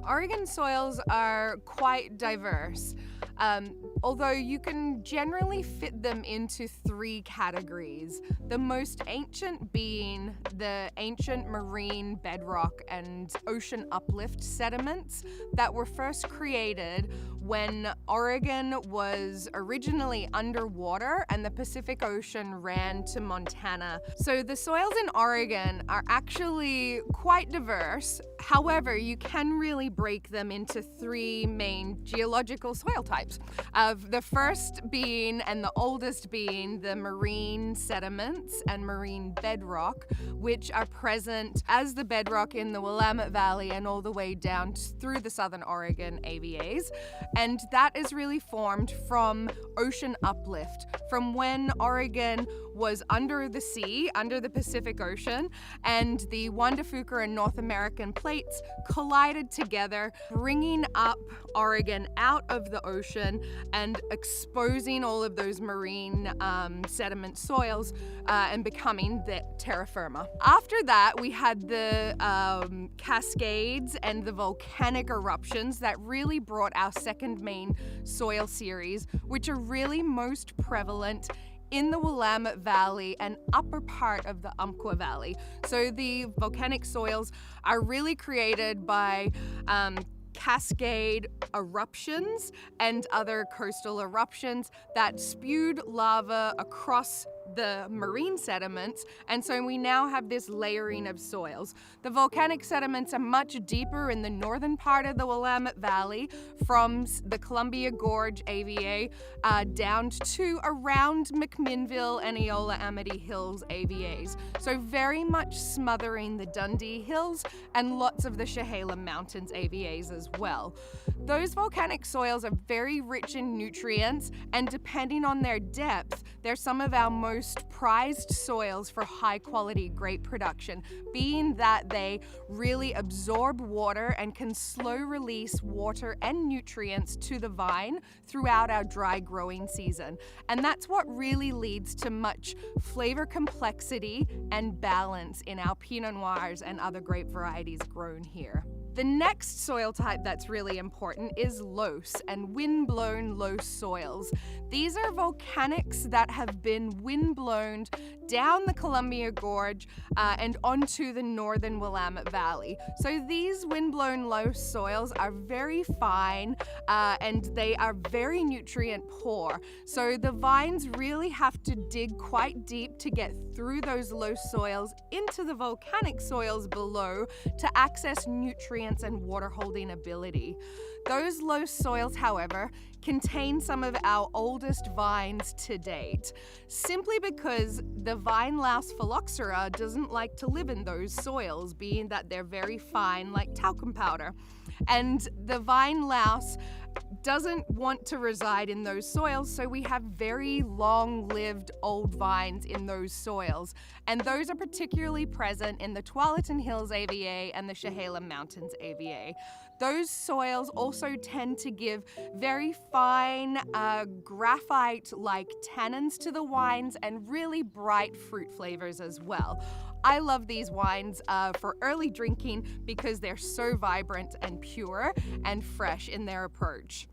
Oregon soils are quite diverse, although you can generally fit them into three categories. The most ancient being the ancient marine bedrock and ocean uplift sediments that were first created when Oregon was originally underwater and the Pacific Ocean ran to Montana. So the soils in Oregon are actually quite diverse. However, you can really break them into three main geological soil types. The first being, and the oldest being, the marine sediments and marine bedrock, which are present as the bedrock in the Willamette Valley and all the way down through the southern Oregon AVAs. And that is really formed from ocean uplift, from when Oregon was under the sea, under the Pacific Ocean, and the Juan de Fuca and North American plates collided together, bringing up Oregon out of the ocean and exposing all of those marine sediment soils and becoming the terra firma. After that, we had the cascades and the volcanic eruptions that really brought our second main soil series, which are really most prevalent in the Willamette Valley and upper part of the Umpqua Valley. So the volcanic soils are really created by cascade eruptions and other coastal eruptions that spewed lava across the marine sediments, and so we now have this layering of soils. The volcanic sediments are much deeper in the northern part of the Willamette Valley, from the Columbia Gorge AVA down to around McMinnville and Eola Amity Hills AVAs. So very much smothering the Dundee Hills and lots of the Chehalem Mountains AVAs as well. Those volcanic soils are very rich in nutrients, and depending on their depth, they're some of our most prized soils for high quality grape production, being that they really absorb water and can slow release water and nutrients to the vine throughout our dry growing season. And that's what really leads to much flavor complexity and balance in our Pinot Noirs and other grape varieties grown here. The next soil type that's really important is loess and wind-blown loess soils. These are volcanics that have been wind-blown down the Columbia Gorge and onto the northern Willamette Valley. So these wind-blown loess soils are very fine and they are very nutrient poor. So the vines really have to dig quite deep to get through those loess soils into the volcanic soils below to access nutrients and water holding ability. Those loess soils, however, contain some of our oldest vines to date, simply because the vine louse phylloxera doesn't like to live in those soils, being that they're very fine like talcum powder. And the vine louse doesn't want to reside in those soils, so we have very long-lived old vines in those soils. And those are particularly present in the Tualatin Hills AVA and the Chehalem Mountains AVA. Those soils also tend to give very fine graphite-like tannins to the wines and really bright fruit flavors as well. I love these wines for early drinking because they're so vibrant and pure and fresh in their approach.